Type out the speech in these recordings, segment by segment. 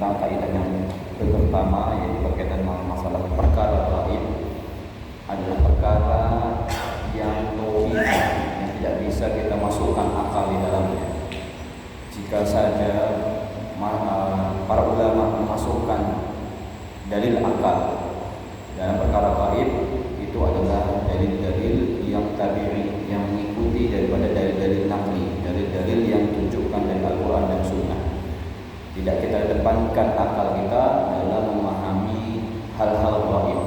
tentang kaidah yang pertama, yaitu berkaitan dengan masalah perkara gaib adalah perkara yang tauhid, yang tidak bisa kita masukkan akal di dalamnya. Jika saja para ulama memasukkan dalil akal dalam perkara gaib, itu adalah dalil-dalil yang tabi'i, yang mengikuti daripada dalil-dalil naqli, dalil-dalil yang tunjukkan dari Al-Quran dan Sunnah. Tidak kita depankan akal kita dalam memahami hal-hal gaib.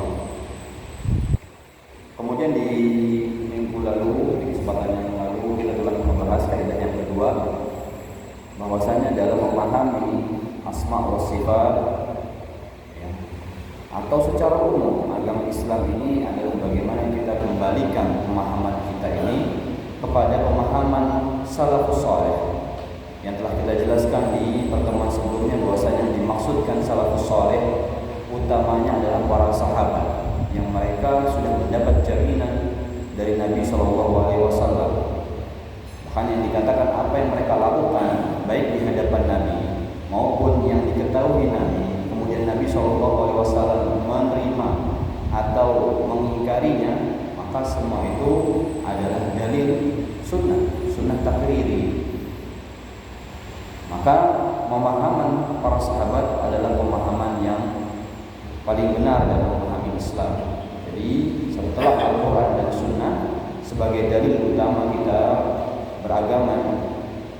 Kemudian di minggu lalu, di kesempatan yang lalu, kita telah membahas kaidah yang kedua, bahwasanya dalam memahami asma wa sifat, atau secara umum agama Islam ini adalah bagaimana kita kembalikan pemahaman kita ini kepada pemahaman salafus saleh, yang telah kita jelaskan di pertemuan sebelumnya, bahwasanya dimaksudkan salafus saleh utamanya adalah para sahabat yang mereka sudah mendapat jaminan dari Nabi SAW. Makanya yang dikatakan apa yang mereka lakukan baik di hadapan Nabi maupun yang diketahui Nabi, kemudian Nabi SAW menerima atau mengingkarinya, maka semua itu adalah dalil sunnah takriri. Maka pemahaman para sahabat adalah pemahaman yang paling benar dalam memahami Islam. Jadi setelah Al-Quran dan Sunnah sebagai dalil utama kita beragama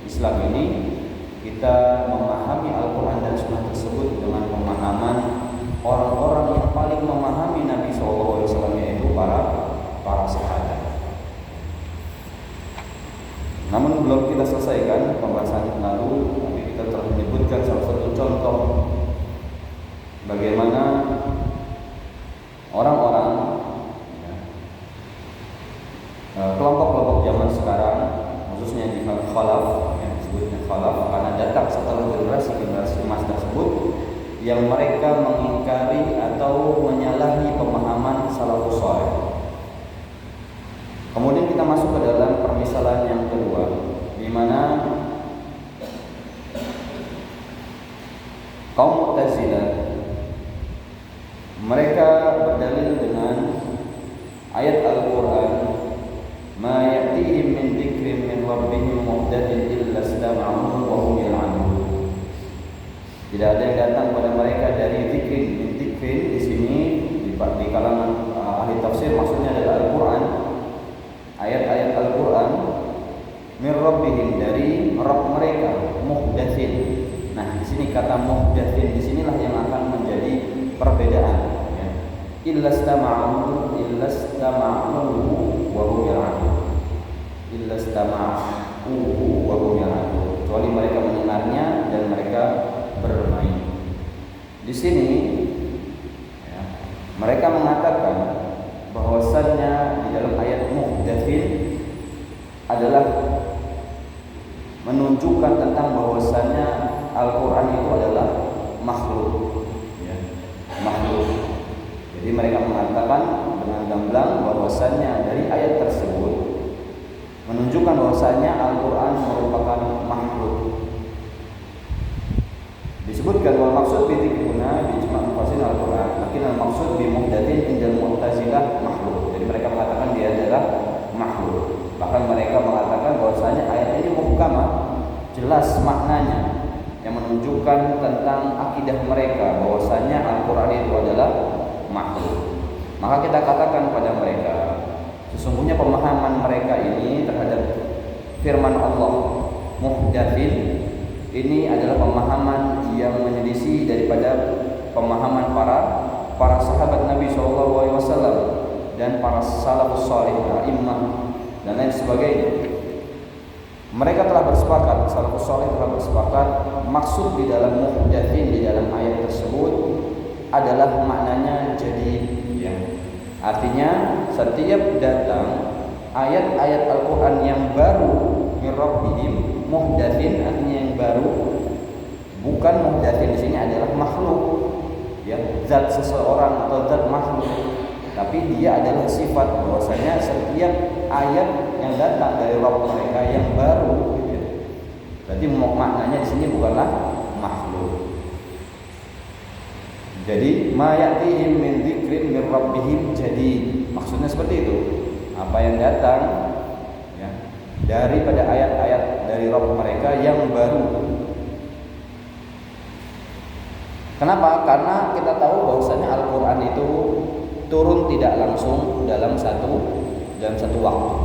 Islam ini, kita memahami Al-Quran dan Sunnah tersebut dengan pemahaman orang-orang yang paling memahami Nabi SAW, yaitu para sahabat. Namun belum kita selesaikan pembahasan lalu, tapi kita telah menyebutkan salah satu contoh bagaimana orang-orang kelompok-kelompok zaman sekarang, khususnya di khalaf, yang disebutnya khalaf karena datang setelah generasi emas tersebut, yang mereka mengingkari atau menyalahi pemahaman salafus saleh. Kemudian kita masuk ke dalam permisalan yang kedua, di mana kaum Mu'tazilah mereka berdalil dengan ayat Al-Quran, ma ya'tihim min dzikrin min rabbihim muhdatsin illa istama'uhu wa hum yal'anun. Tidak ada yang datang pada mereka dari dzikrin. Dzikrin di sini di kalangan ahli tafsir maksudnya adalah Al-Quran, ayat-ayat Al-Quran, min rabbihim, dari Rabb mereka, muhdatsin. Nah, di sini kata muhdatsin di sinilah yang akan menjadi perbedaan, ya. Illa istama'uhu wa hum yal'anun. Illa istama'uhu wa hum yal'anun. Kecuali mereka mendengarnya dan mereka bermain. Di sini ya, mereka mengatakan bahwasannya di dalam ayat muhdatsin adalah menunjukkan tentang bahwasannya Al-Quran itu adalah makhluk, ya, makhluk. Jadi mereka mengatakan dengan gamblang bahwasannya dari ayat tersebut menunjukkan bahwasannya Al-Quran merupakan makhluk. Disebutkan wal maksud bi dzikrina bi ijma' mufassir Al-Quran, lakin al maksud bi muhdatsin indal Mu'tazilah makhluk. Jadi mereka mengatakan dia adalah makhluk. Bahkan mereka mengatakan bahwasanya ayat ini muhkamah, jelas maknanya, yang menunjukkan tentang akidah mereka bahwasanya Al-Quran itu adalah makhluk. Maka kita katakan pada mereka, sesungguhnya pemahaman mereka ini terhadap firman Allah muhdatsin ini adalah pemahaman yang menyelisih daripada pemahaman para sahabat Nabi SAW dan para salafus salih, a'immah dan lain sebagainya. Mereka telah bersepakat, salafus salih telah bersepakat, maksud di dalam muhdatsin di dalam ayat tersebut adalah maknanya jadid, ya. Artinya setiap datang ayat-ayat Al-Quran yang baru min rabbihim, muhdatsin artinya yang baru, bukan muhdatsin di sini adalah makhluk, ya, zat seseorang atau zat makhluk, tapi dia adalah sifat bahwasanya setiap ayat yang datang dari Rabb mereka yang baru, ya. Berarti maknanya di sini bukanlah makhluk. Jadi ma ya'tihim min dzikrin min rabbihim, jadi maksudnya seperti itu. Apa yang datang ya, daripada ayat-ayat dari Rabb mereka yang baru. Kenapa? Karena kita tahu bahwasanya Al-Qur'an itu turun tidak langsung dalam satu waktu.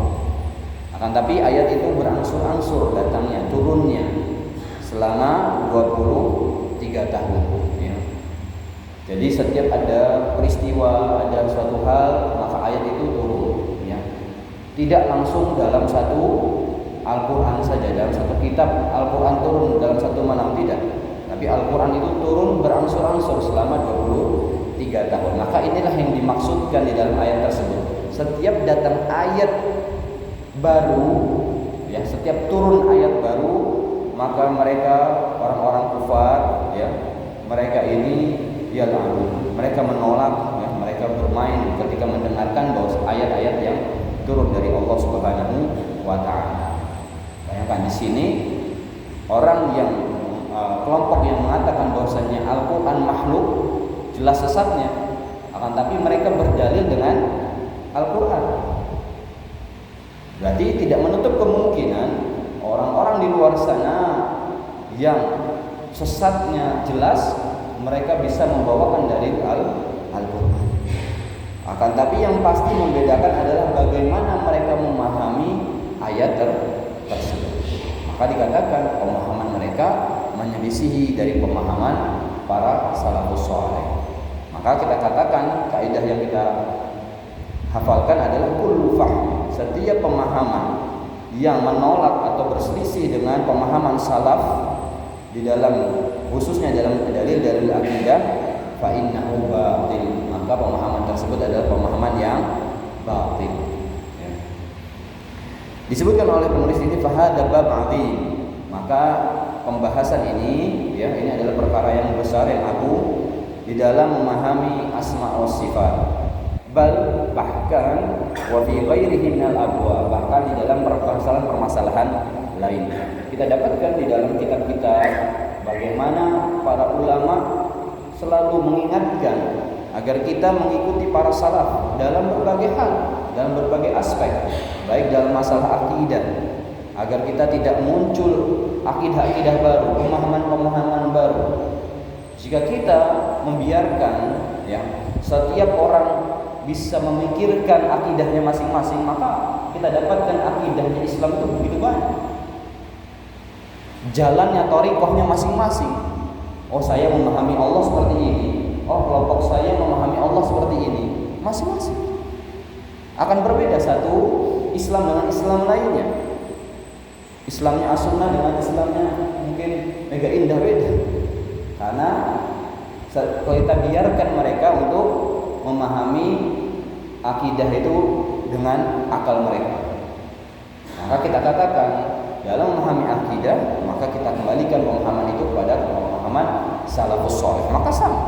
Akan tapi ayat itu berangsur-angsur datangnya, turunnya selama 23 tahun ya. Jadi setiap ada peristiwa, ada suatu hal, maka ayat itu turun ya. Tidak langsung dalam satu Al-Qur'an saja, dalam satu kitab Al-Qur'an turun dalam satu malam, tidak. Tapi Al-Qur'an itu turun berangsur-angsur selama 23 tahun. Maka inilah yang dimaksudkan di dalam ayat tersebut. Setiap datang ayat baru ya, setiap turun ayat baru, maka mereka orang-orang kufar ya, mereka ini ya lalu mereka menolak ya, mereka bermain ketika mendengarkan bahwa ayat-ayat yang turun dari Allah Subhanahu wa taala. Bayangkan di sini orang yang kelompok yang mengatakan bahwasanya Al-Qur'an makhluk, jelas sesatnya. Akan tapi mereka berdalil dengan Al-Qur'an. Berarti tidak menutup kemungkinan orang-orang di luar sana yang sesatnya jelas, mereka bisa membawakan dalil Al-Qur'an. Akan tapi yang pasti membedakan adalah bagaimana mereka memahami ayat tersebut. Maka dikatakan pemahaman mereka menyelisihi dari pemahaman para salafus saleh. Maka kita katakan kaidah yang kita hafalkan adalah kullu fahm, setiap pemahaman yang menolak atau berselisih dengan pemahaman salaf di dalam, khususnya dalam dalil-dalil akidah, fa innahu batil, maka pemahaman tersebut adalah pemahaman yang batil ya. Disebutkan oleh penulis ini fahadha bab 'azim, maka pembahasan ini ya, ini adalah perkara yang besar, yang agung di dalam memahami asma wa sifat. Bal bahkan wa fi ghairihi minal abwa, bahkan di dalam permasalahan lain. Kita dapatkan di dalam kitab-kitab bagaimana para ulama selalu mengingatkan agar kita mengikuti para salaf dalam berbagai hal, dalam berbagai aspek, baik dalam masalah akidah, agar kita tidak muncul akidah-akidah baru, pemahaman-pemahaman baru. Jika kita membiarkan ya, setiap orang bisa memikirkan akidahnya masing-masing, maka kita dapatkan akidahnya Islam itu begitu banyak. Jalannya, thariqahnya masing-masing. Oh, saya memahami Allah seperti ini. Oh, kelompok saya memahami Allah seperti ini. Masing-masing akan berbeda satu Islam dengan Islam lainnya. Islamnya as-sunnah dengan Islamnya mungkin mega indah beda. Karena kalau kita biarkan mereka untuk memahami akidah itu dengan akal mereka, maka kita katakan dalam memahami akidah, maka kita kembalikan pemahaman itu kepada pemahaman salafus saleh. Maka sama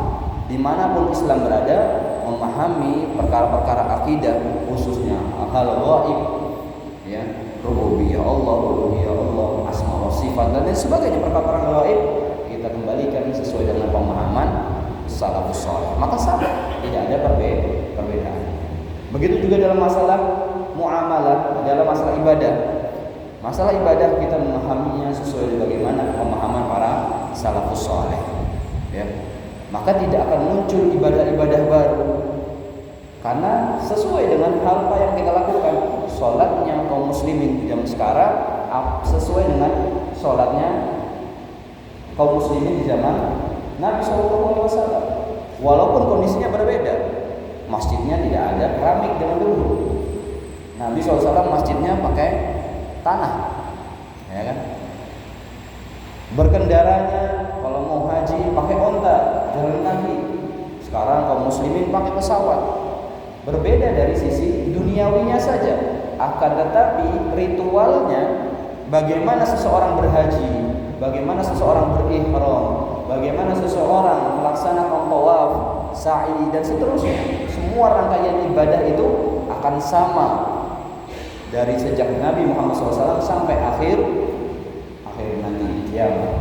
dimanapun Islam berada, memahami perkara-perkara akidah, khususnya hal ghaib ya, rububiyah Allah, uluhiyah Allah, asma wa sifat dan lain sebagainya, perkara-perkara ghaib, kita kembalikan sesuai dengan pemahaman salafus saleh. Maka sama, tidak ada perbedaan. Begitu juga dalam masalah muamalah, dalam masalah ibadah. Masalah ibadah kita memahaminya sesuai dengan bagaimana pemahaman para salafus saleh ya. Maka tidak akan muncul ibadah-ibadah baru, karena sesuai dengan hal apa yang kita lakukan. Sholatnya kaum muslimin di zaman sekarang sesuai dengan sholatnya kaum muslimin di zaman Nabi SAW. Walaupun kondisinya berbeda, masjidnya tidak ada keramik zaman dulu. Nabi SAW masjidnya pakai tanah, ya kan? Berkendaranya kalau mau haji pakai onta, jalan kaki. Sekarang kaum muslimin pakai pesawat. Berbeda dari sisi duniawinya saja, akan tetapi ritualnya, bagaimana seseorang berhaji, bagaimana seseorang berihram, bagaimana seseorang melaksanakan tawaf, sa'i dan seterusnya, semua rangkaian ibadah itu akan sama dari sejak Nabi Muhammad SAW sampai akhir nanti kiamat.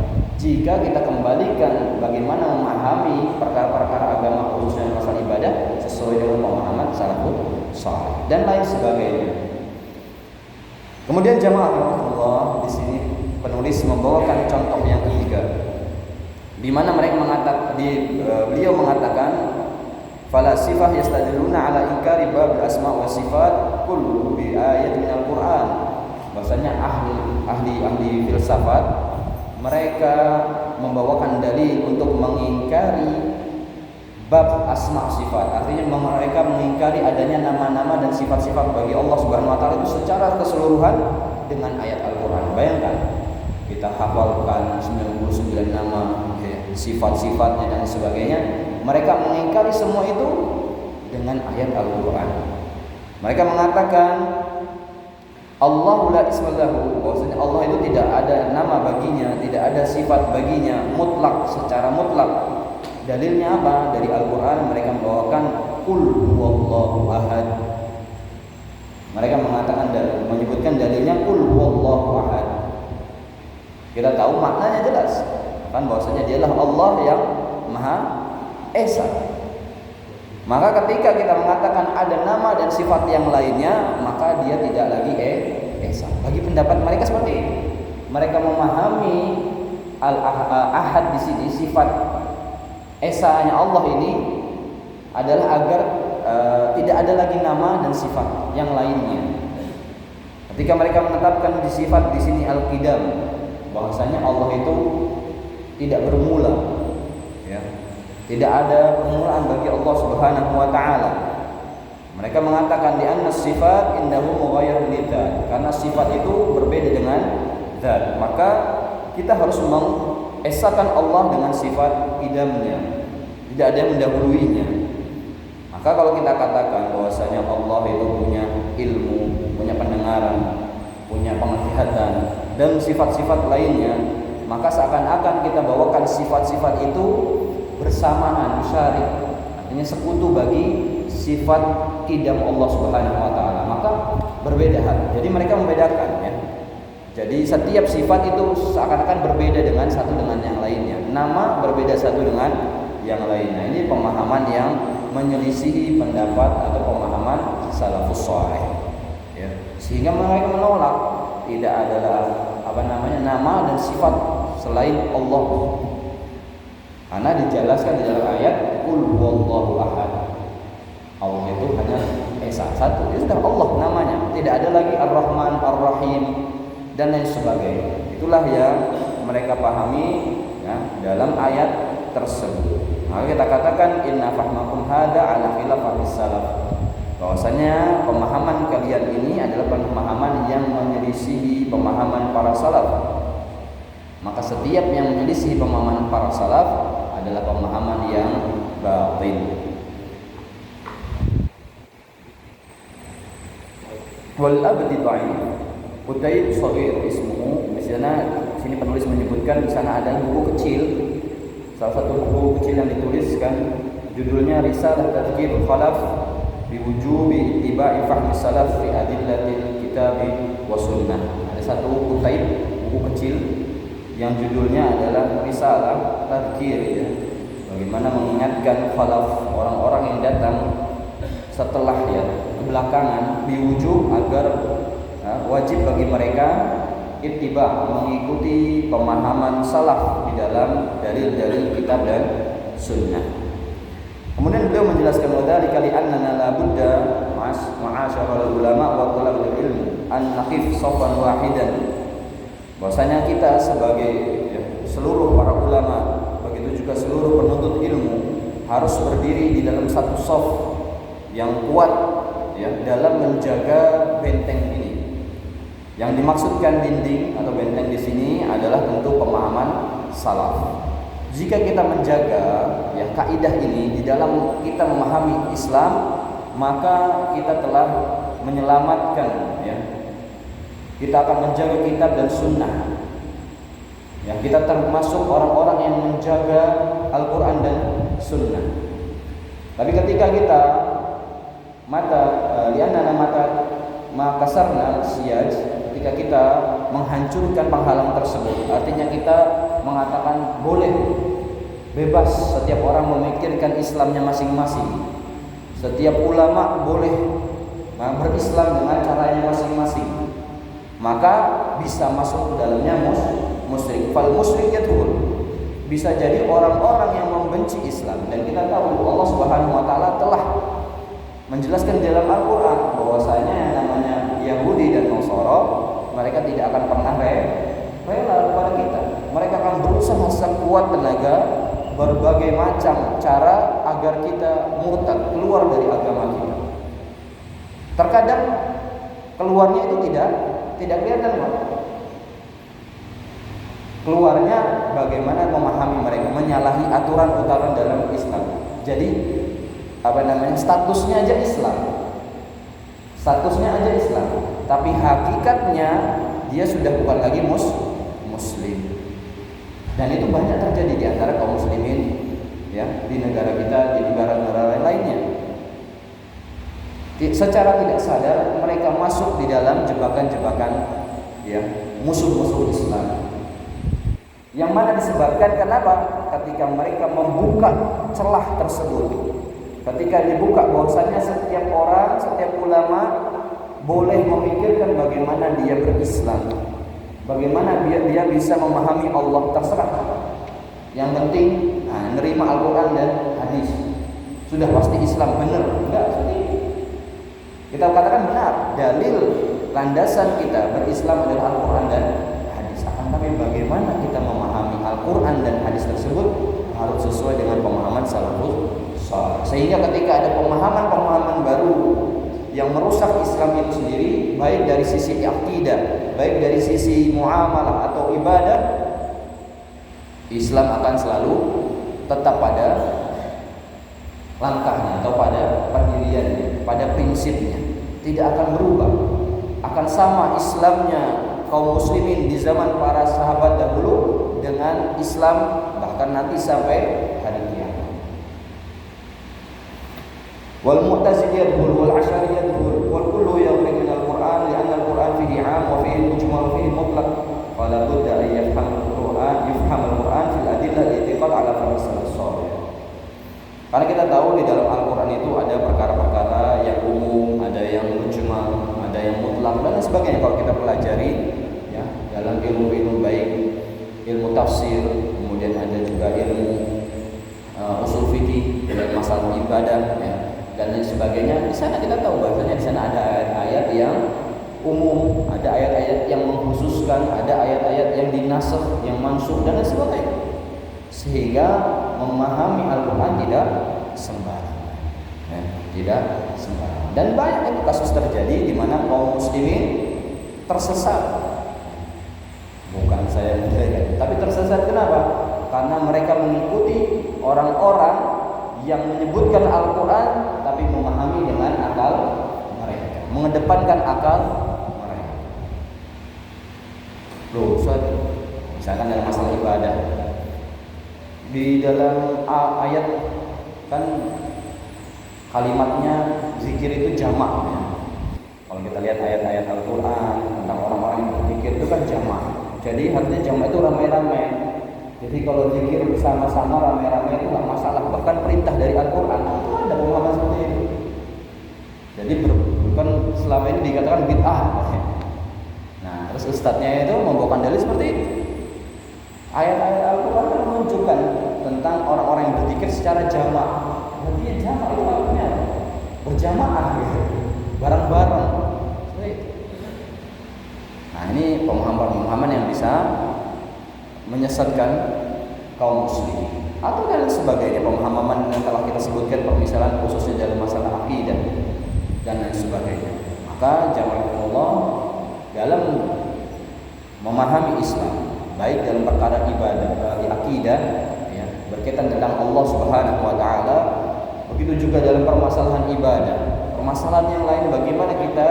jika kita kembalikan bagaimana memahami perkara-perkara agama khususnya masalah ibadah sesuai dengan pemahaman salafus saleh dan lain sebagainya. Kemudian jamaah rahmatullah, di sini penulis membawakan contoh yang ketiga, di mana beliau mengatakan falasifah yastadilluna ala inkari bab asma wa sifat kullu bi ayat min al-Qur'an. Bahwasanya ahli filsafat mereka membawakan dalil untuk mengingkari bab asma sifat. Artinya mereka mengingkari adanya nama-nama dan sifat-sifat bagi Allah Subhanahu wa taala itu secara keseluruhan dengan ayat Al-Qur'an. Bayangkan, kita hafalkan 99 nama, sifat-sifatnya dan sebagainya. Mereka mengingkari semua itu dengan ayat Al-Qur'an. Mereka mengatakan Allahu la isma lahu, bahwasanya Allah itu tidak ada nama baginya, tidak ada sifat baginya mutlak, secara mutlak. Dalilnya apa? Dari Al-Qur'an mereka membawakan qul huwallahu ahad. Mereka mengatakan dan menyebutkan dalilnya qul huwallahu ahad. Kita tahu maknanya jelas, kan bahwasanya dialah Allah yang Maha Esa. Maka ketika kita mengatakan ada nama dan sifat yang lainnya, maka dia tidak lagi Esa. Bagi pendapat mereka seperti ini. Mereka memahami al-ahad di sini, sifat Esanya Allah ini adalah agar tidak ada lagi nama dan sifat yang lainnya. Ketika mereka menetapkan di sifat di sini al-qidam, bahwasanya Allah itu tidak bermula, ya. Tidak ada permulaan bagi Allah Subhanahu wa taala. Mereka mengatakan di anna sifat indahu mughayyirun lidzat, karena sifat itu berbeda dengan zat. Maka kita harus mengesakan Allah dengan sifat qidamnya. Tidak ada yang mendahuluinya. Maka kalau kita katakan bahwasanya Allah itu punya ilmu, punya pendengaran, punya penglihatan dan sifat-sifat lainnya, maka seakan-akan kita bawakan sifat-sifat itu bersamaan, syarik, artinya sekutu bagi sifat qidam Allah Subhanahu wa taala. Maka berbeda hal. Jadi mereka membedakan, ya. Jadi setiap sifat itu seakan-akan berbeda dengan satu dengan yang lainnya. Nama berbeda satu dengan yang lainnya. Ini pemahaman yang menyelisihi pendapat atau pemahaman salafus saleh, ya. Sehingga mereka menolak tidak adalah nama dan sifat selain Allah. Karena dijelaskan di dalam ayat qul huwallahu ahad. Allah itu hanya Esa, satu. Itu sudah Allah namanya. Tidak ada lagi Ar-Rahman, Ar-Rahim dan lain sebagainya. Itulah yang mereka pahami, ya, dalam ayat tersebut. Maka kita katakan inna fahmakum hada ala khilafis salaf. Bahwasanya pemahaman kalian ini adalah pemahaman yang menyelisihi pemahaman para salaf. Maka setiap yang menyelisihi pemahaman para salaf adalah pemahaman yang batil. Wal abdi dha'if. Qutaib shaghir ismuhu. Di sini penulis menyebutkan di sana ada buku kecil. Salah satu buku kecil yang dituliskan judulnya Risalah Tadhkirul Khalaf bi wujubi ittiba'i fahmi salaf fi adillatil kitab wa sunnah. Ada satu buku kecil yang judulnya adalah Risalah Tadhkir, ya. Bagaimana mengingatkan khalaf, orang-orang yang datang setelah, ya, kebelakangan, biwujub agar wajib bagi mereka ittiba, mengikuti pemahaman salaf di dalam dalil-dalil kitab dan sunnah. Kemudian beliau menjelaskan wadhalika li annana la budda ma'asyaral ulama wa thalabatul ilm an naqif safan wahidan. Bahwasanya kita sebagai, ya, seluruh para ulama, begitu juga seluruh penuntut ilmu harus berdiri di dalam satu shaf yang kuat, ya, dalam menjaga benteng ini. Yang dimaksudkan dinding atau benteng di sini adalah tentu pemahaman salaf. Jika kita menjaga, ya, kaidah ini di dalam kita memahami Islam, maka kita telah menyelamatkan, ya. Kita akan menjaga kitab dan sunnah. Ya, kita termasuk orang-orang yang menjaga Al-Quran dan sunnah. Tapi ketika kita lianana mata makasarna siyaj, ketika kita menghancurkan penghalang tersebut. Artinya kita mengatakan boleh bebas setiap orang memikirkan Islamnya masing-masing. Setiap ulama boleh berislam dengan caranya masing-masing. Maka bisa masuk ke dalamnya musyrik. Fal musyrik yadkhul. Bisa jadi orang-orang yang membenci Islam, dan kita tahu Allah Subhanahu wa taala telah menjelaskan dalam Al-Qur'an bahwasanya yang namanya Yahudi dan Nasara mereka tidak akan pernah rela kepada kita. Mereka akan berusaha sekuat tenaga berbagai macam cara agar kita murtad, keluar dari agama kita. Terkadang keluarnya itu tidak kelihatan, Pak. Keluarnya bagaimana memahami mereka, menyalahi aturan-aturan dalam Islam. Jadi statusnya aja Islam. Statusnya aja Islam, tapi hakikatnya dia sudah bukan lagi muslim. Dan itu banyak terjadi di antara kaum muslimin ya, di negara kita, di negara-negara lainnya. Secara tidak sadar mereka masuk di dalam jebakan-jebakan ya, musuh-musuh Islam. Yang mana disebabkan kenapa? Ketika mereka membuka celah tersebut, ketika dibuka bahwasanya setiap orang, setiap ulama boleh memikirkan bagaimana dia berislam, bagaimana dia bisa memahami Allah, terserah. Yang penting nerima Al-Quran dan hadis, sudah pasti Islam, benar? Enggak, seperti itu. Kita katakan benar, dalil landasan kita berislam adalah Al-Quran dan hadis. Akan tapi bagaimana kita memahami Al-Quran dan hadis tersebut harus sesuai dengan pemahaman salafus saleh. Sehingga ketika ada pemahaman-pemahaman baru yang merusak Islam itu sendiri, baik dari sisi akidah, baik dari sisi muamalah atau ibadah, Islam akan selalu tetap pada langkahnya atau pada pendiriannya, pada prinsipnya, tidak akan berubah. Akan sama Islamnya kaum muslimin di zaman para sahabat dahulu dengan Islam bahkan nanti sampai hari kiamat. Wal mu'taziliyah wal asyariyah wal kullu yaqulu al-Qur'an li'anna al-Qur'an fihi 'am wa fihi mujmal wa fihi mutlaq. Fala budda an yafham al-Qur'an fil adillah al-i'tiqad 'ala fahmi salaf salih. Karena kita tahu di dalam Al-Qur'an itu ada perkara-perkara yang umum, ada yang mujmal, ada yang mutlak dan sebagainya. Kalau kita pelajari ya dalam ilmu-ilmu baik ilmu tafsir, kemudian ada juga ilmu usul fikih dalam masalah ibadah ya, dan lain sebagainya. Di sana kita tahu bahwasanya di sana ada ayat-ayat yang umum, ada ayat-ayat yang mengkhususkan, ada ayat-ayat yang dinasakh, yang mansukh dan lain sebagainya. Sehingga memahami Al-Qur'an tidak sembarangan. Ya, tidak sembarangan. Dan banyak itu kasus terjadi di mana kaum muslimin tersesat. Bukan saya menjelekkan, tapi tersesat kenapa? Karena mereka mengikuti orang-orang yang menyebutkan Al-Quran tapi memahami dengan akal mereka, mengedepankan akal mereka. Loh, misalkan dalam masalah ibadah, di dalam ayat kan kalimatnya zikir itu jamak ya. Kalau kita lihat ayat-ayat Al-Quran tentang orang-orang yang berzikir itu kan jamak. Jadi artinya jamak itu ramai-ramai. Jadi kalau zikir bersama-sama ramai-ramai itu nggak masalah. Bahkan perintah dari Al-Quran itu ada pemahaman seperti itu. Jadi bukan selama ini dikatakan bid'ah. Nah terus ustadznya itu membawakan dalil seperti itu. Ayat-ayat Al-Quran menunjukkan tentang orang-orang yang berzikir secara jamak. Artinya jamak itu artinya berjamaah gitu, bareng-bareng. Nah ini pemahaman-pemahaman yang bisa menyesatkan kaum muslimin atau dan sebagainya, pemahaman yang telah kita sebutkan permisalan khususnya dalam masalah akidah dan lain sebagainya. Maka jamaahullah dalam memahami Islam baik dalam perkara ibadah, akidah ya, berkaitan tentang Allah Subhanahu wa taala, begitu juga dalam permasalahan ibadah, permasalahan yang lain, bagaimana kita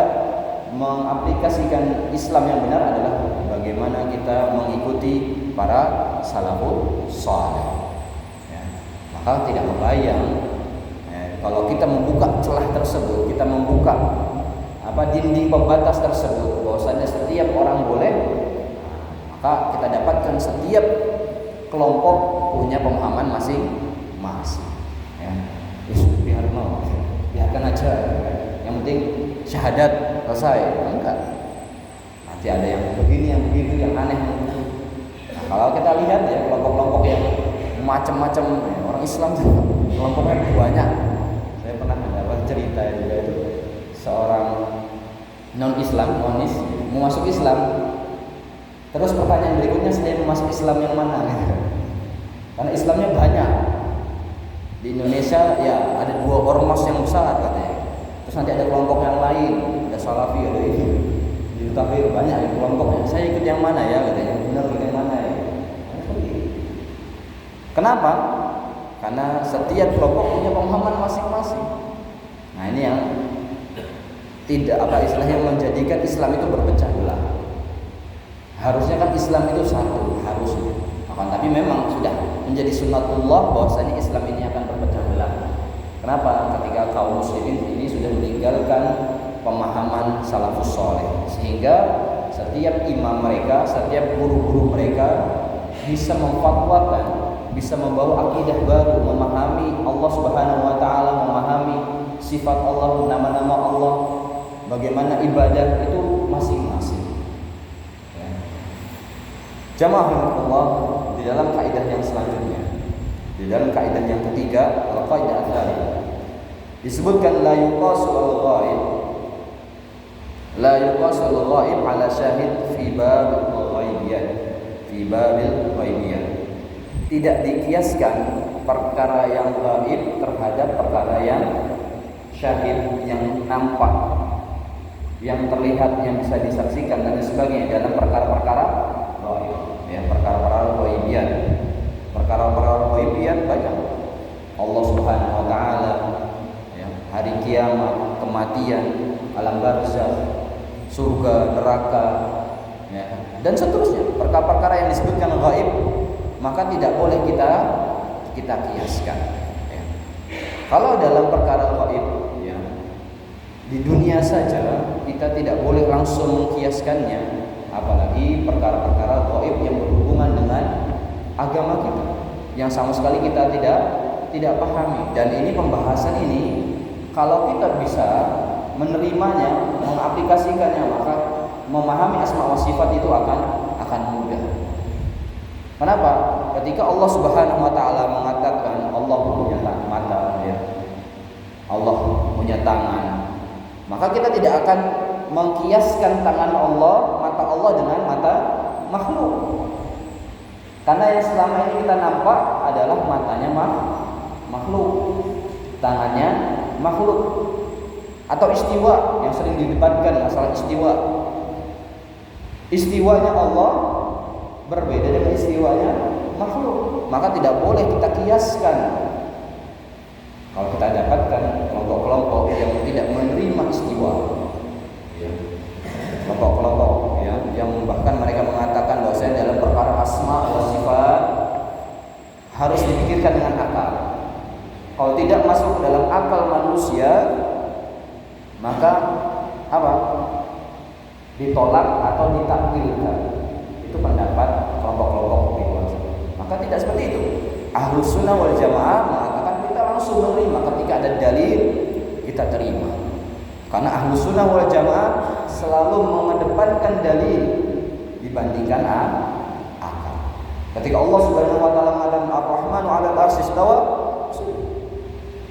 mengaplikasikan Islam yang benar adalah bagaimana kita mengikuti para salafus saleh. Ya, maka tidak membayang kalau kita membuka celah tersebut, kita membuka dinding pembatas tersebut, bahwasanya setiap orang boleh Maka kita dapatkan setiap kelompok punya pemahaman masing-masing. Ya, biarkan aja. Yang penting syahadat selesai. Enggak. Nanti ada yang begini, yang begitu, yang aneh. Nah, kalau kita lihat ya kelompok-kelompok yang macam-macam orang Islam kelompoknya banyak. Saya pernah mendapat cerita juga itu seorang non-Islam, monis mau masuk Islam. Terus pertanyaan berikutnya, saya mau masuk Islam yang mana? Karena Islamnya banyak. Di Indonesia ya ada 2 ormas yang besar katanya. Terus nanti ada kelompok yang lain, ada Salafi, ada ini. Di Takfir banyak ya kelompoknya. Saya ikut yang mana ya katanya? Benar ikut yang mana ya? Kenapa? Karena setiap kelompok punya pemahaman masing-masing. Nah, ini yang tidak istilahnya menjadikan Islam itu berpecah belah. Harusnya kan Islam itu satu, harusnya. Tapi memang sudah menjadi sunnatullah bahwasanya Islam ini akan berpecah belah. Kenapa? Ketika kaum muslimin ini sudah meninggalkan pemahaman salafus saleh, sehingga setiap imam mereka, setiap guru-guru mereka bisa memfatwakan, bisa membawa akidah baru, memahami Allah Subhanahu wa taala, memahami sifat Allah, nama-nama Allah, bagaimana ibadah itu masing-masing. Ya. Jamaah Allah, di dalam kaidah yang selanjutnya, di dalam kaidah yang ketiga, al-qaidah tsalitsah, disebutkan la yuqasu al-ghaib, la yuqasu al-ghaib ala syahid fi bab al-ghaibiyah, fi babil ghaibiyah. Tidak dikiaskan perkara yang gaib terhadap perkara yang syahid, yang nampak, yang terlihat, yang bisa disaksikan dan sebagainya dalam perkara-perkara gaib. Ya, perkara-perkara ghaibiyat. Perkara-perkara ghaibiyat banyak. Allah Subhanahu wa taala, ya, hari kiamat, kematian, alam barzakh, surga, neraka, ya, dan seterusnya. Perkara-perkara yang disebutkan gaib maka tidak boleh kita kiaskan. Ya. Kalau dalam perkara gaib, ya, di dunia saja kita tidak boleh langsung mengkiaskannya, apalagi perkara-perkara gaib yang berhubungan dengan agama kita, yang sama sekali kita tidak pahami. Dan ini pembahasan ini, kalau kita bisa menerimanya, mengaplikasikannya, maka memahami asma wa sifat itu akan mudah. Kenapa? Ketika Allah Subhanahu wa taala mengatakan Allah punya mata, ya, Allah punya tangan, maka kita tidak akan mengkiaskan tangan Allah, mata Allah dengan mata makhluk. Karena yang selama ini kita nampak adalah matanya makhluk, tangannya makhluk, atau istiwa yang sering didebatkan, masalah istiwa. Istiwanya Allah berbeda dengan istiwanya makhluk, maka tidak boleh kita kiaskan. Kalau kita dapatkan kelompok-kelompok yang tidak menerima istiwa, ya, kelompok-kelompok ya, yang bahkan mereka mengatakan bahwasanya dalam perkara asma wa sifat harus dipikirkan dengan akal. Kalau tidak masuk ke dalam akal manusia, maka apa? Ditolak atau ditakwilkan. Itu pendapat kelompok-kelompok pemikiran. Maka tidak seperti itu. Ahlus sunnah wal jamaah mengatakan kita langsung menerima ketika ada dalil, kita terima. Karena ahlus sunnah wal jamaah selalu mengedepankan dalil dibandingkan akal. Ketika Allah Subhanahu wa taala mengatakan Ar-Rahmanu 'alal 'arsy istawa,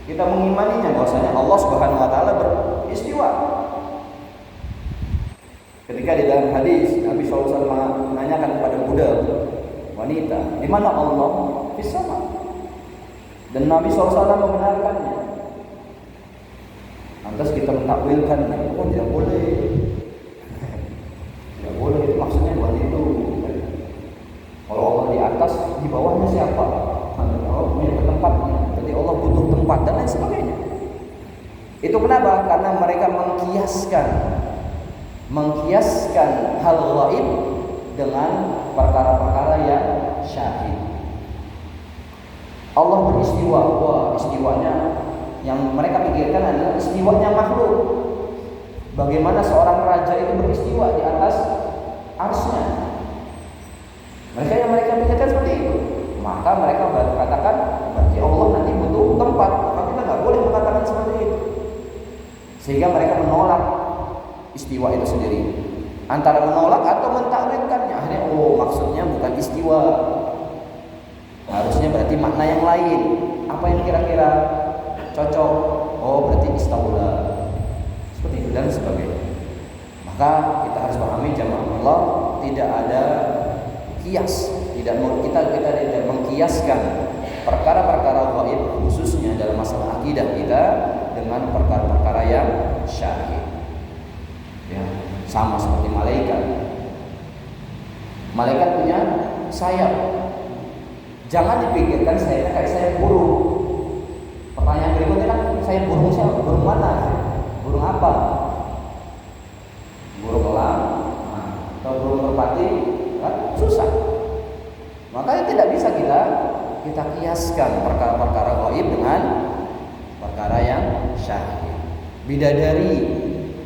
kita mengimaninya bahwasanya Allah Subhanahu wa taala beristiwa. Ketika di dalam hadis Nabi SAW menanyakan kepada budak wanita, di mana Allah? Di sama. Dan Nabi SAW membenarkannya. Lantas kita mentakwilkan, oh tidak boleh. Tidak boleh, itu maksudnya bukan itu. Kalau Allah di atas, di bawahnya siapa? Allah punya tempatnya. Jadi Allah butuh tempat dan lain sebagainya. Itu kenapa? Karena mereka mengkiaskan hal gaib dengan perkara-perkara yang syahid. Allah beristiwa, istiwanya yang mereka pikirkan adalah istiwanya makhluk. Bagaimana seorang raja itu beristiwa di atas arsy-Nya? Mereka pikirkan seperti itu. Maka mereka katakan berarti Allah nanti butuh tempat. Maka kita nggak boleh mengatakan seperti itu. Sehingga mereka menolak istiwa itu sendiri. Antara menolak atau mentakwilkannya. Akhirnya maksudnya bukan istiwa. Harusnya berarti makna yang lain. Apa yang kira-kira cocok? Berarti istaula. Seperti itu dan sebagainya. Maka kita harus pahami jamaah Allah, tidak ada kias, kita tidak mengkiaskan perkara-perkara gaib khususnya dalam masalah akidah kita dengan perkara-perkara yang syahid. Ya, sama seperti malaikat. Malaikat punya sayap. Jangan dipikirkan sayapnya kayak sayap burung. Pertanyaan berikutnya kan, sayap burung siapa? Burung mana? Burung apa? Burung elang atau burung merpati? Kan susah. Makanya tidak bisa kita kiaskan perkara-perkara gaib dengan perkara yang syahid. Bidadari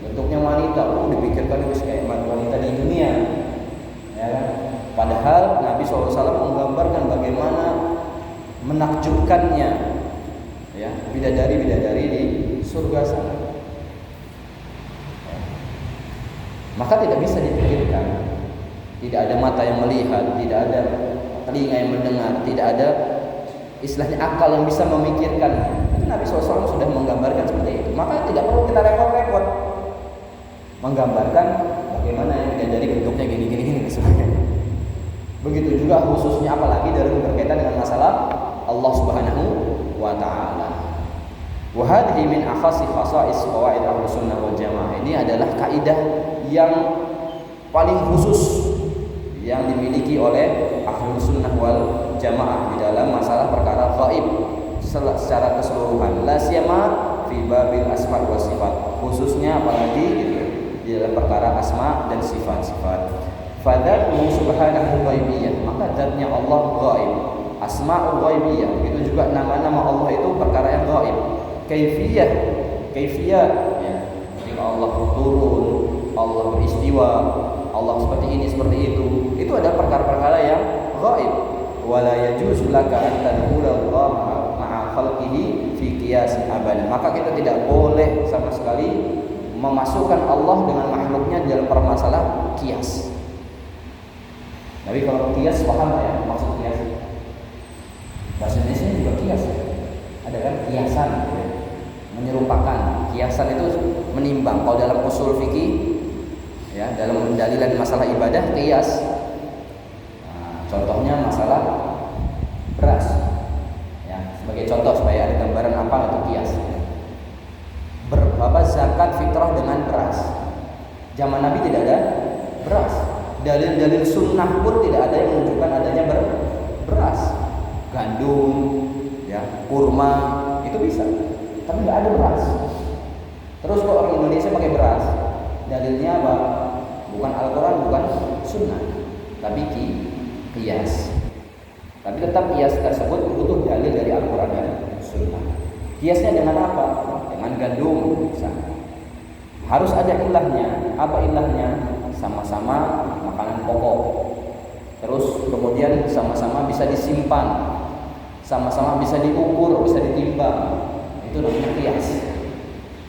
bentuknya wanita, dipikirkan harus kayak wanita di dunia, ya kan? Padahal Nabi SAW menggambarkan bagaimana menakjubkannya, ya, bidadari di surga sana. Maka tidak bisa dipikirkan. Tidak ada mata yang melihat, tidak ada telinga yang mendengar, tidak ada istilahnya akal yang bisa memikirkan. Itu Nabi SAW sudah menggambarkan seperti itu. Maka tidak perlu kita repot-repot menggambarkan bagaimana yang bidadari bentuknya gini misalnya. Begitu juga khususnya apalagi dalam berkaitan dengan masalah Allah Subhanahu wa taala. Wa hadhihi min akhassi khasa'is qawaid Ahlussunnah wal Jamaah. Ini adalah kaidah yang paling khusus yang dimiliki oleh Ahlussunnah wal Jamaah di dalam masalah perkara gaib secara keseluruhan. La siyama fi babil asma wa sifat. Khususnya apalagi di dalam perkara asma dan sifat-sifat. Fadzatuhu subhanahu ghaibiyah, maka zatnya Allah ghaib. Asma'ul ghaibiyah, itu juga nama-nama Allah itu perkara yang ghaib. Kaifiyah, ya. Ketika Allah turun, Allah beristiwa, Allah seperti ini, seperti itu adalah perkara-perkara yang ghaib. Wala yajuzu laka an tadkhula Allah ma'a khalqihi fi qiyasin abada. Maka kita tidak boleh sama sekali memasukkan Allah dengan makhluknya dalam permasalahan qiyas. Tapi kalau kias paham ya maksud kias? Bahasa Indonesia juga kias ya. Ada kan kiasan, ya. Menyerupakan. Kiasan itu menimbang. Kalau dalam usul fikih, ya, dalam pendalilan masalah ibadah, kias. Nah, contohnya masalah beras. Ya, sebagai contoh supaya ada gambaran apa itu kias. Berapa zakat fitrah dengan beras? Zaman Nabi tidak ada beras. Dalil-dalil sunnah pun tidak ada yang menunjukkan adanya beras, gandum, ya, kurma, itu bisa, tapi nggak ada beras. Terus kok orang Indonesia pakai beras? Dalilnya apa? Bukan Al-Quran, bukan sunnah, tapi qiyas. Tapi tetap qiyas tersebut butuh dalil dari Al-Quran dan sunnah. Qiyasnya dengan apa? Dengan gandum, misalnya. Harus ada ilahnya. Apa ilahnya? Sama-sama makanan pokok. Terus kemudian sama-sama bisa disimpan, sama-sama bisa diukur, bisa ditimbang. Itu namanya qiyas.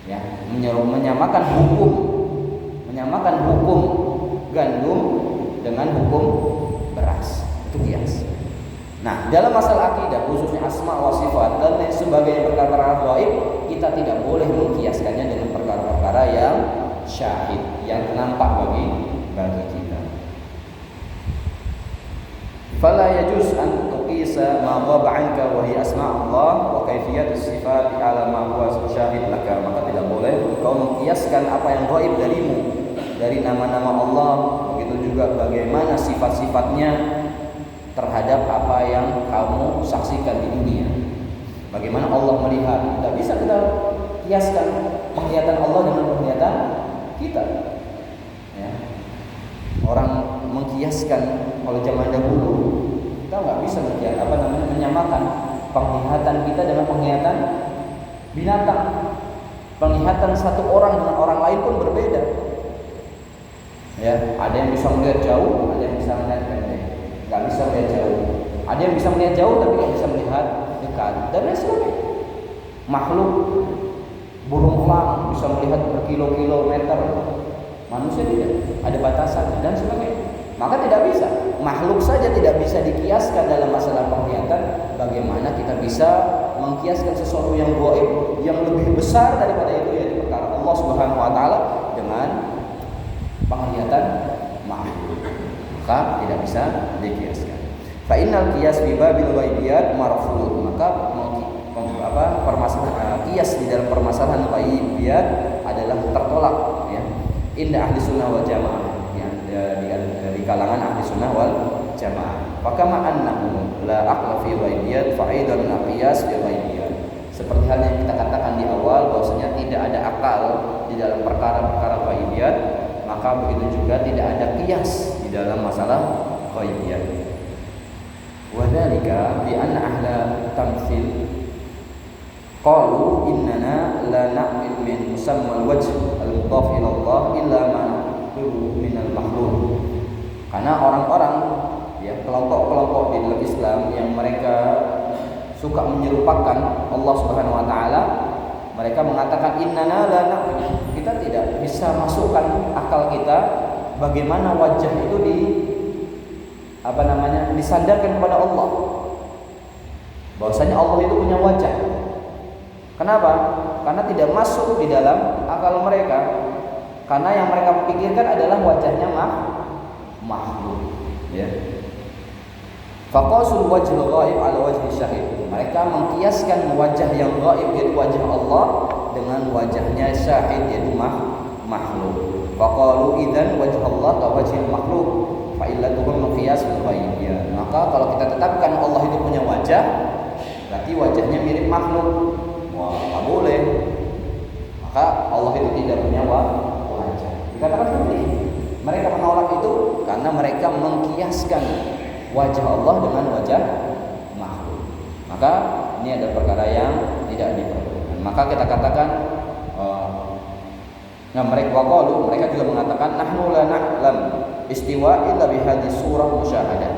Ya, menyamakan hukum gandum dengan hukum beras. Itu qiyas. Nah, dalam masalah akidah khususnya asma wa sifat dan lain sebagainya perkara-perkara gaib, kita tidak boleh mengkiaskannya dengan perkara-perkara yang syahid, yang nampak bagi kita. Fala yajuz an tuqisa ma ghaba 'anka wa hiya asma'ullah wa kaifiyatus sifat ala ma huwa syahid laka. Maka tidak boleh kau mengkiaskan apa yang gaib darimu dari nama-nama Allah, begitu juga bagaimana sifat-sifatnya terhadap apa yang kamu saksikan di dunia. Bagaimana Allah melihat? Tidak bisa kita kiaskan penglihatan Allah dengan penglihatan kita, ya. Orang mengkiaskan kalau zaman dahulu kita nggak bisa menyamakan penglihatan kita dengan penglihatan binatang. Penglihatan satu orang dengan orang lain pun berbeda. Ya, ada yang bisa melihat jauh, ada yang bisa melihat pendek. nggak bisa melihat jauh. Ada yang bisa melihat jauh tapi nggak bisa melihat dekat. Dan lain sebagainya. Makhluk burung elang bisa melihat berkilo-kilometer. Manusia tidak, ada batasan dan sebagainya. Maka tidak bisa. Makhluk saja tidak bisa dikiaskan dalam masalah penglihatan. Bagaimana kita bisa mengkiaskan sesuatu yang gaib yang lebih besar daripada itu, yaitu perkara Allah Subhanahu wa taala dengan penglihatan makhluk. Maka tidak bisa dikiaskan. Fa innal qiyas fi babil ghaibiyat marfud. Maka permasalahan qiyas di dalam permasalahan ghaibiyat adalah tertolak, ya. Inda ahli sunnah wal jamaah, ya, di kalangan ahli sunnah wal jamaah. Fakama annahu la aqla fi ghaibiyat fa aidan la qiyas fi ghaibiyat. Seperti hal yang kita katakan di awal bahwasanya tidak ada akal di dalam perkara-perkara ghaibiyat, maka begitu juga tidak ada qiyas di dalam masalah ghaibiyat. Wa dzalika bi anna ahla tamtsil qalu innana la na'mil min musamma al-wajh al-mudhaf ila Allah illa ma na'budu min al-makhluq. Karena orang-orang, ya, kelompok-kelompok di dalam Islam yang mereka suka menyerupakan Allah Subhanahu wa taala, mereka mengatakan innana la na'mil. Kita tidak bisa masukkan akal kita bagaimana wajah itu disandarkan kepada Allah. Bahwasanya Allah itu punya wajah. Kenapa? Karena tidak masuk di dalam akal mereka. Karena yang mereka pikirkan adalah wajahnya makhluk, ya. Faqasul wajhul ghaib ala wajhi syahid. Mereka mengkiaskan wajah yang ghaib yaitu wajah Allah dengan wajahnya syahid yaitu makhluk. Faqalu idzan wajh Allah ka wajhil makhluk fa illatuhum qiyas bil ghaib. Maka kalau kita tetapkan Allah itu punya wajah, berarti wajahnya mirip makhluk. Wah, tak boleh. Maka Allah itu tidak punya wajah. Dikatakan seperti ini. Mereka menolak itu karena mereka mengkiaskan wajah Allah dengan wajah makhluk. Maka ini ada perkara yang tidak diperbolehkan. Maka kita katakan, mereka juga mengatakan nahnu la na'lam istiwa illa bihadhi surah musyahadah.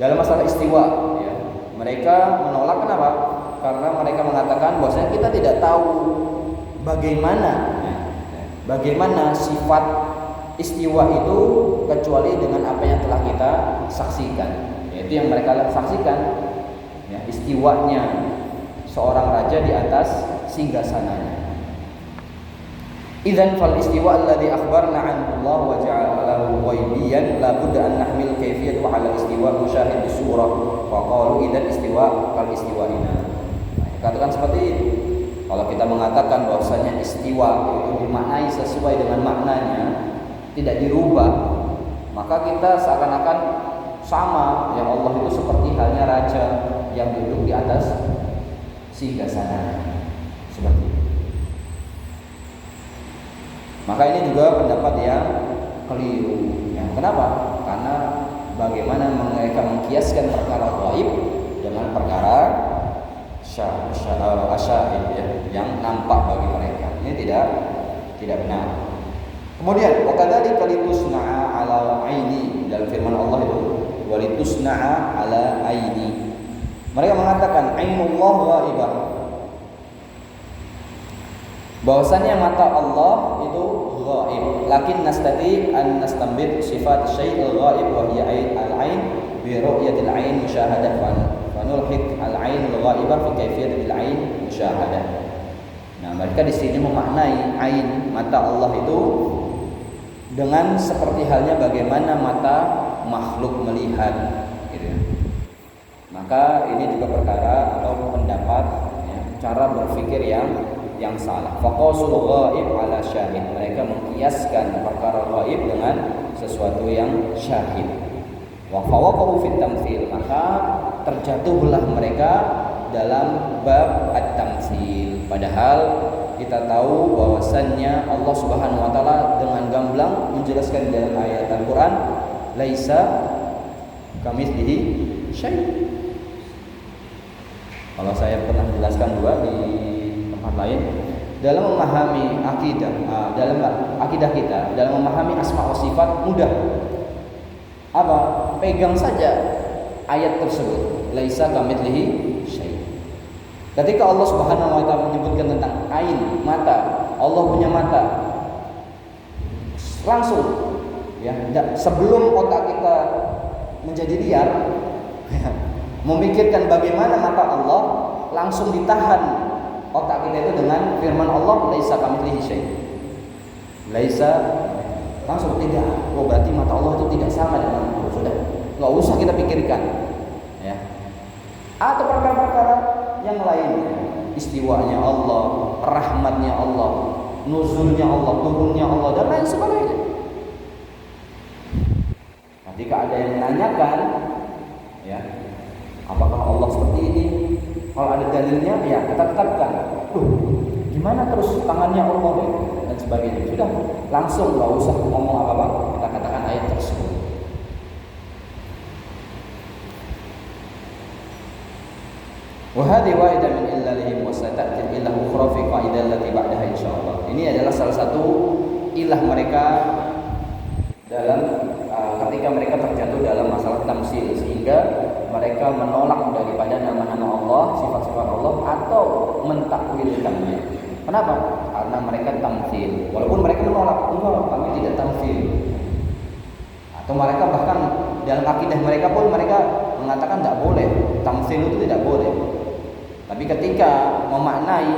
Dalam masalah istiwa, ya, mereka menolak. Kenapa? Karena mereka mengatakan bahwasanya kita tidak tahu bagaimana sifat istiwa itu kecuali dengan apa yang telah kita saksikan, yaitu yang mereka saksikan, ya, istiwanya seorang raja di atas singgasananya. Idzan fal istiwa alladhi akhbarna anhu Allah wa ja'alahu ghaibiyan la budda an nahmil kayfiyatu ala istiwa musyahid di surah wa qalu idzan istiwa kal istiwa'ina. Katakan seperti itu. Kalau kita mengatakan bahwasanya istiwa itu dimaknai sesuai dengan maknanya, tidak dirubah, maka kita seakan-akan sama, yang Allah itu seperti halnya raja yang duduk di atas singgasana, seperti itu. Maka ini juga pendapat yang keliru. Ya, kenapa? Karena bagaimana mereka mengkiaskan perkara gaib dengan perkara asyahid, ya, yang nampak bagi mereka. Ini tidak benar. Kemudian wakadzalika litusna'a ala aini, dalam firman Allah itu walitusna'a ala aini. Mereka mengatakan ainullah ghaibah, bahwasanya mata Allah itu ghaib, lakin nastati an nastambit sifat syai'il ghaib wa hiya al-ain bi ru'yatil ain musyahadah wa nulhik al-ain al-ghaibah fi kayfiyatil ain musyahadah. Nah, mereka di sini memaknai ain mata Allah itu dengan seperti halnya bagaimana mata makhluk melihat, gitu ya. Maka ini juga perkara atau pendapat, ya, cara berpikir yang salah. Faqasul ghaib ala syahid. Mereka mengkiaskan perkara ghaib dengan sesuatu yang syahid. Wa fawaqahu fit tamtsil. Maka terjatuhlah mereka dalam bab at-tamtsil. Padahal kita tahu bahwasannya Allah Subhanahu wa taala dengan gamblang menjelaskan dalam ayat Al-Qur'an, laisa kamitslihi syai'. Kalau saya pernah jelaskan juga di tempat lain, dalam memahami akidah, dalam akidah kita, dalam memahami asma wa sifat mudah. Apa? Pegang saja ayat tersebut. Laisa kamitslihi syai'. Ketika Allah Subhanahu wa taala menyebutkan tentang ain, mata, Allah punya mata. Langsung ya, sebelum otak kita menjadi liar memikirkan bagaimana mata Allah, langsung ditahan otak kita itu dengan firman Allah, laisa kamitslihi syai'. Laisa, langsung tidak. Oh, berarti mata Allah itu tidak sama dengan Allah. Sudah, nggak usah kita pikirkan, ya. Atau perkara-perkara yang lain, istiwanya Allah, rahmatnya Allah, nuzulnya Allah, turunnya Allah, dan lain sebagainya. Ketika ada yang menanyakan, ya, apakah Allah seperti ini? Kalau ada dalilnya, ya kita tetapkan. Gimana terus tangannya Allah dan sebagainya? Sudah, langsung nggak usah ngomong apa-apa, kita katakan ayat tersebut. Wahadi waidah min illalihim wa sata'til ilah ukhra fi qaidah allati ba'daha insyaallah. Ini adalah salah satu ilah mereka dalam ketika mereka terjatuh dalam masalah tamsil, sehingga mereka menolak daripada nama-nama Allah, sifat-sifat Allah, atau mentakwilkannya. Kenapa? Karena mereka tamsil. Walaupun mereka menolak, enggak, kami tidak tamsil. Atau mereka bahkan dalam akidah mereka pun mereka mengatakan tidak boleh, tamsil itu tidak boleh. Tapi ketika memaknai,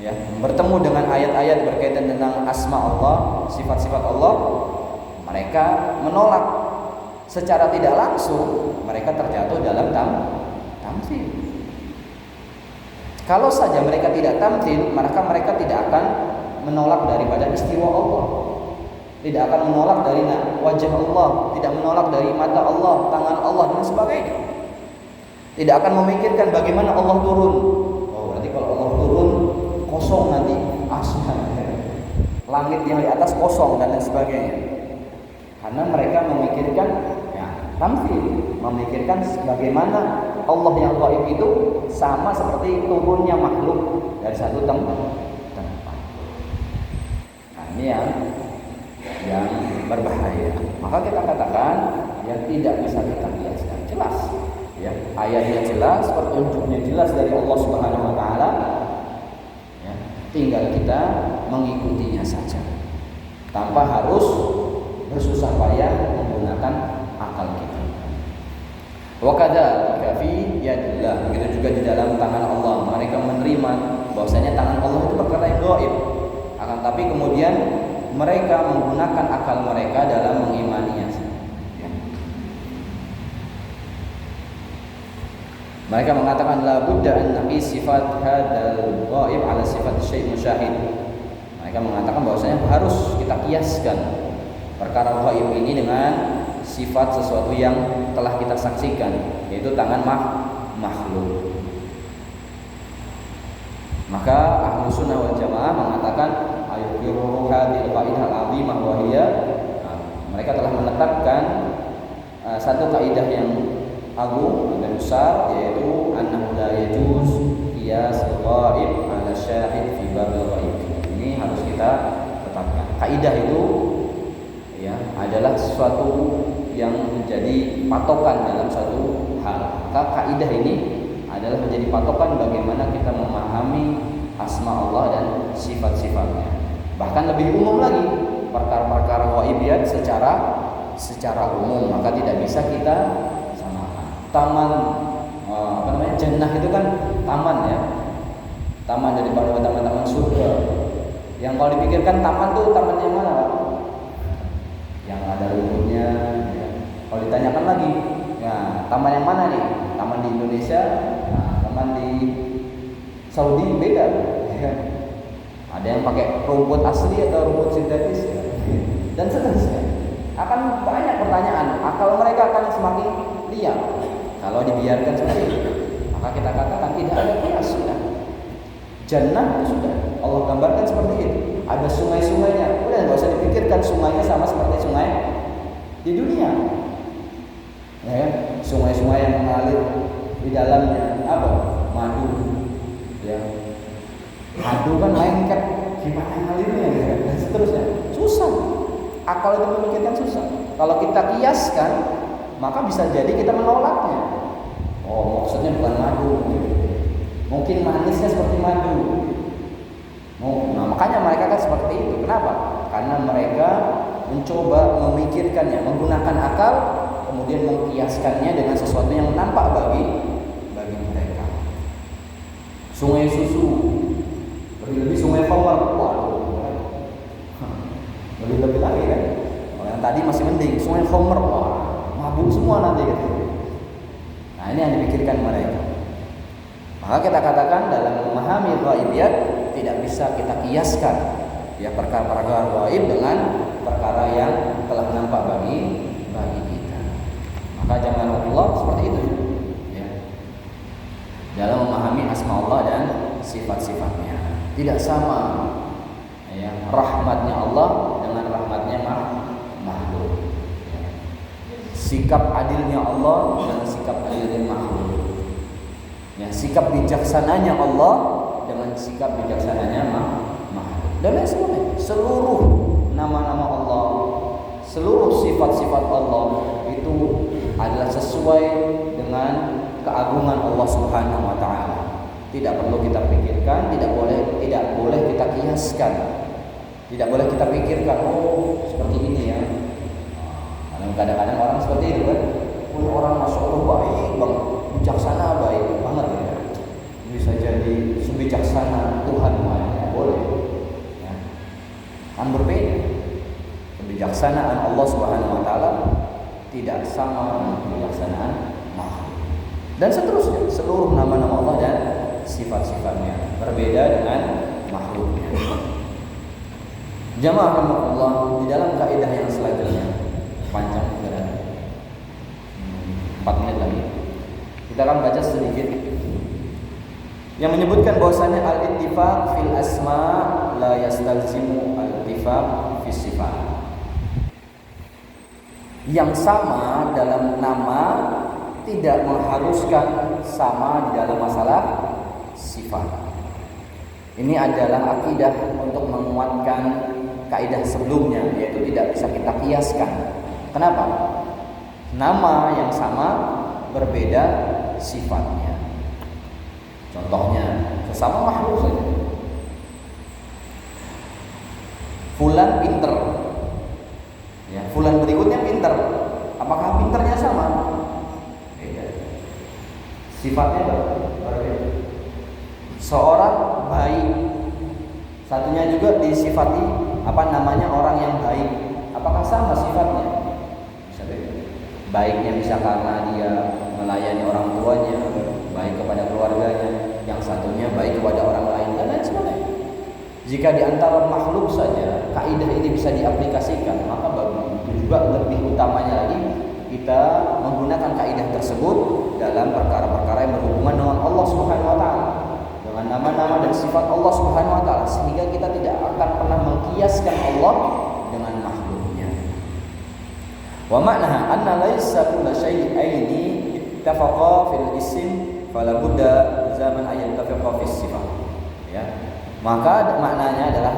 ya, bertemu dengan ayat-ayat berkaitan tentang asma Allah, sifat-sifat Allah, mereka menolak secara tidak langsung. Mereka terjatuh dalam tamtsil. Kalau saja mereka tidak tamtsil, maka mereka tidak akan menolak daripada istiwa Allah, tidak akan menolak dari wajah Allah, tidak menolak dari mata Allah, tangan Allah, dan sebagainya. Tidak akan memikirkan bagaimana Allah turun. Oh, berarti kalau Allah turun kosong nanti asma, langit yang di atas kosong dan lain sebagainya. Karena mereka memikirkan, ya, tamtsil, memikirkan bagaimana Allah yang gaib itu sama seperti turunnya makhluk dari satu tempat. Nah, ini yang berbahaya. Maka kita katakan yang tidak bisa kita kiaskan. Jelas, ya, ayatnya jelas, petunjuknya jelas dari Allah Subhanahu wa taala. Ya, tinggal kita mengikutinya saja. Tanpa harus bersusah payah menggunakan akal kita. Wa kadzalika fi yadillah, begitu juga di dalam tangan Allah. Mereka menerima bahwasanya tangan Allah itu perkara yang gaib. Akan tapi kemudian mereka menggunakan akal mereka dalam mengimaninya. Ya. Mereka mengatakan la budda an naqis sifat hadzal gaib ala sifat syai' musyahid. Mereka mengatakan bahwasanya harus kita kiaskan perkara gaib ini dengan sifat sesuatu yang telah kita saksikan, yaitu tangan makhluk. Maka Ahlus Sunnah wal Jamaah mengatakan ayuqiru hadhil qaidah al-'azimah wa hiya, mereka telah menetapkan satu kaidah yang agung dan besar, yaitu annahu la yajuz qiyas ghaib 'ala syahid fi babil ghaib. Ini harus kita tetapkan. Kaidah itu, ya, adalah sesuatu yang menjadi patokan dalam suatu hal. Maka kaidah ini adalah menjadi patokan bagaimana kita memahami asma Allah dan sifat-sifatnya. Bahkan lebih umum lagi, perkara-perkara ghaibiyat secara umum, maka tidak bisa kita samakan. Taman jannah itu kan taman, ya, taman daripada taman-taman surga. Yang kalau dipikirkan taman tuh taman yang mana, Pak? Yang ada rumputnya. Ya. Kalau ditanyakan lagi, ya, taman yang mana nih? Taman di Indonesia, nah, taman di Saudi beda. Ya. Ada yang pakai rumput asli atau rumput sintetis, ya. Dan seterusnya. Akan banyak pertanyaan. Akal mereka akan semakin liar kalau dibiarkan seperti itu. Maka kita katakan tidak ada kias, sudah. Jannah itu sudah Allah gambarkan seperti itu. Ada sungai-sungainya. Udah nggak usah dipikirkan sungainya sama seperti sungai di dunia. Ya, sungai-sungai yang mengalir di dalamnya apa? Madu. Ya. Madu kan lengket, gimana ngalirnya, ya? Dan seterusnya. Susah. akal itu memikirkan susah. Kalau kita kiaskan, maka bisa jadi kita menolaknya. Oh, maksudnya bukan madu, mungkin manisnya seperti madu. Nah, makanya mereka kan seperti itu. Kenapa? Karena mereka mencoba memikirkannya, menggunakan akal, kemudian mengkiaskannya dengan sesuatu yang nampak bagi mereka. Sungai susu, lebih sungai khamar, waduh, lebih lagi kan. Kalau yang tadi masih mending, sungai khamar, wah, mabuk semua nanti gitu. Nah, ini yang dipikirkan mereka. Maka kita katakan dalam memahami ghaibiyat tidak bisa kita kiaskan ya perkara-perkara gaib dengan perkara yang telah nampak bagi kita. Maka jangan Allah seperti itu ya. Dalam memahami asma Allah dan sifat-sifatnya tidak sama ya, rahmatnya Allah dengan rahmatnya makhluk ya. Sikap adilnya Allah dan sikap adilnya makhluk ya. Sikap bijaksananya Allah dengan sikap bijaksananya makhluk dan lain sebagainya. Seluruh nama-nama Allah, seluruh sifat-sifat Allah itu adalah sesuai dengan keagungan Allah Subhanahu wa taala. Tidak perlu kita pikirkan, tidak boleh kita kiaskan. Tidak boleh kita pikirkan, oh seperti ini ya. Kadang-kadang orang seperti itu kan. Orang masya Allah baik banget, bijaksana baik banget ya. Bisa jadi sebijaksana Tuhan ya, boleh. Ya. Kan berbeda. Kebijaksanaan Allah Subhanahu wa taala tidak sama dengan kebijaksanaan makhluk. Dan seterusnya, seluruh nama-nama Allah dan sifat-sifatnya berbeda dengan makhluknya. Jamaah Allah, di dalam kaidah yang selanjutnya panjang sudah 4 menit lagi. Kita akan baca sedikit yang menyebutkan bahwasanya al-ittifaq fil asma la yastalzimu al-ittifaq fis sifat. Yang sama dalam nama tidak mengharuskan sama di dalam masalah sifat. Ini adalah akidah untuk menguatkan kaidah sebelumnya, yaitu tidak bisa kita kiaskan. Kenapa? Nama yang sama berbeda sifatnya. Contohnya sesama makhluk saja. Fulan pinter, ya, fulan berikutnya pinter. Apakah pinternya sama? Beda. Sifatnya berbeda. Seorang baik, satunya juga disifati orang yang baik. Apakah sama sifatnya? Bisa beda. Baiknya bisa karena dia melayani orang tuanya, baik kepada keluarganya, yang satunya baik kepada orang lain dan lain sebagainya. Jika di antara makhluk saja kaidah ini bisa diaplikasikan, maka begitu juga lebih utamanya lagi kita menggunakan kaidah tersebut dalam perkara-perkara yang berhubungan dengan Allah Subhanahu wa taala, dengan nama-nama dan sifat Allah Subhanahu wa taala, sehingga kita tidak akan pernah mengkiaskan Allah dengan makhluknya. Wa ma'naha anna laisa kullu syai'aini ittafaqa fil ism fala budda zaman ayat tafaqa fis sifat. Ya. Maka maknanya adalah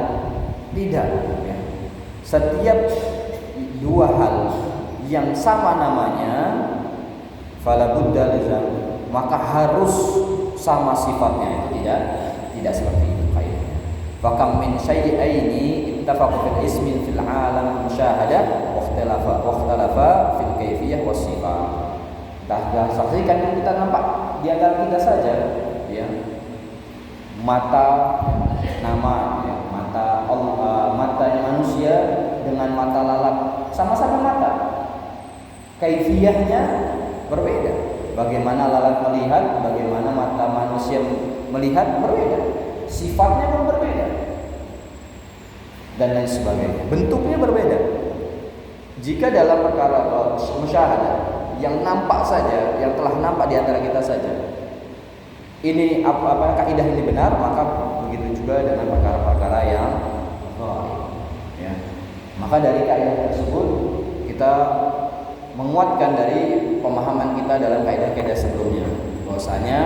tidak ya. Setiap dua hal yang sama namanya fala budda zaman, maka harus sama sifatnya. Itu tidak seperti itu kaidahnya. Fa kam min syai'aini ittafaqa fil ismi fil alam musyahadah wa ikhtalafa fil kaifiyah was sifat. Dah saksikan yang kita nampak di antara kita saja ya. Mata nama ya, mata Allah, matanya manusia dengan mata lalat sama-sama mata. Kaifiyahnya berbeda. Bagaimana lalat melihat, bagaimana mata manusia melihat berbeda. Sifatnya pun berbeda. Dan lain sebagainya. Bentuknya berbeda. Jika dalam perkara musyahadah yang nampak saja, yang telah nampak di antara kita saja, ini apa kaidah ini benar, maka begitu juga dengan perkara-perkara yang ya. Maka dari kaidah tersebut kita menguatkan dari pemahaman kita dalam kaidah-kaidah sebelumnya, bahwasanya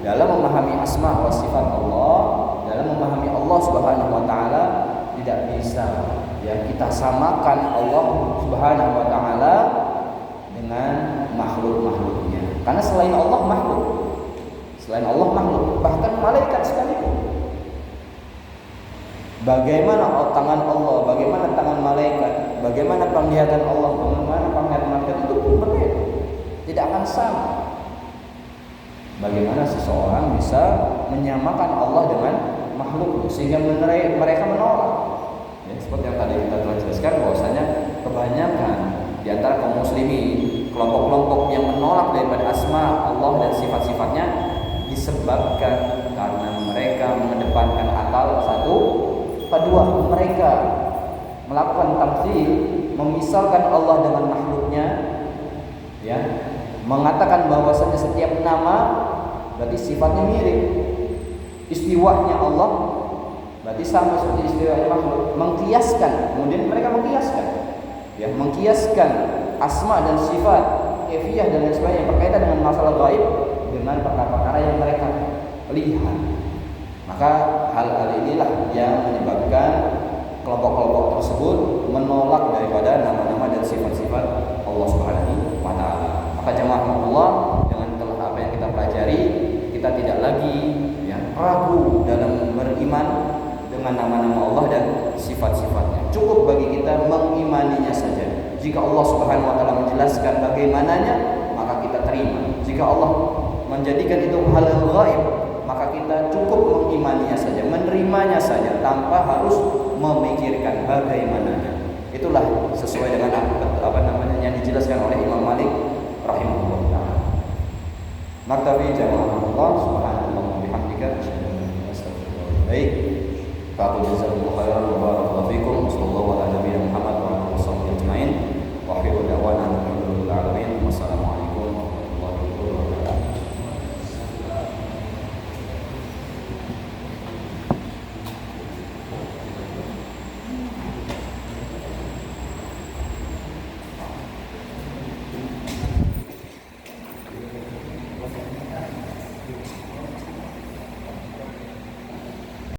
dalam memahami asma wa sifat Allah, dalam memahami Allah Subhanahu wa taala tidak bisa Ya, kita samakan Allah Subhanahu wa taala dengan makhluk-makhluknya. Karena selain Allah makhluk. Selain Allah makhluk, bahkan malaikat sekalipun. Bagaimana tangan Allah, bagaimana tangan malaikat, bagaimana penglihatan Allah, bagaimana penglihatan malaikat itu pun berbeda. Tidak akan sama. Bagaimana seseorang bisa menyamakan Allah dengan makhluk sehingga mereka menolak. Ya, seperti yang tadi kita telah jelaskan bahwasanya kebanyakan di antara kaum muslimin, kelompok-kelompok yang menolak daripada asma Allah dan sifat-sifatnya disebabkan karena mereka mengedepankan akal satu. Kedua, mereka melakukan tamtsil, memisahkan Allah dengan makhluknya, ya, mengatakan bahwasanya setiap nama berarti sifatnya mirip. Istiwanya Allah berarti sama seperti istiwanya makhluk. Mengkiaskan, kemudian mereka mengkiaskan, ya, mengkiaskan asma dan sifat, kefiyah dan lain sebagainya berkaitan dengan masalah gaib dengan perkara-perkara yang mereka lihat. Maka hal-hal inilah yang menyebabkan kelompok-kelompok tersebut menolak daripada nama-nama dan sifat-sifat Allah Subhanahu wa taala. Maka jemaah Allah, dengan apa yang kita pelajari, kita tidak lagi ragu dalam beriman dengan nama-nama Allah dan sifat-sifatnya. Cukup bagi kita mengimaninya saja. Jika Allah Subhanahu wa taala menjelaskan bagaimananya, maka kita terima. Jika Allah menjadikan itu hal yang gaib, maka kita cukup mengimaninya saja, menerimanya saja tanpa harus memikirkan bagaimananya. Itulah sesuai dengan apa namanya yang dijelaskan oleh Imam Malik rahimahullah taala. Naktafi jamaah Allah subhanahu wa bihamdika asyhadu an la ilaha illa anta astaghfiruka wa atubu ilaik.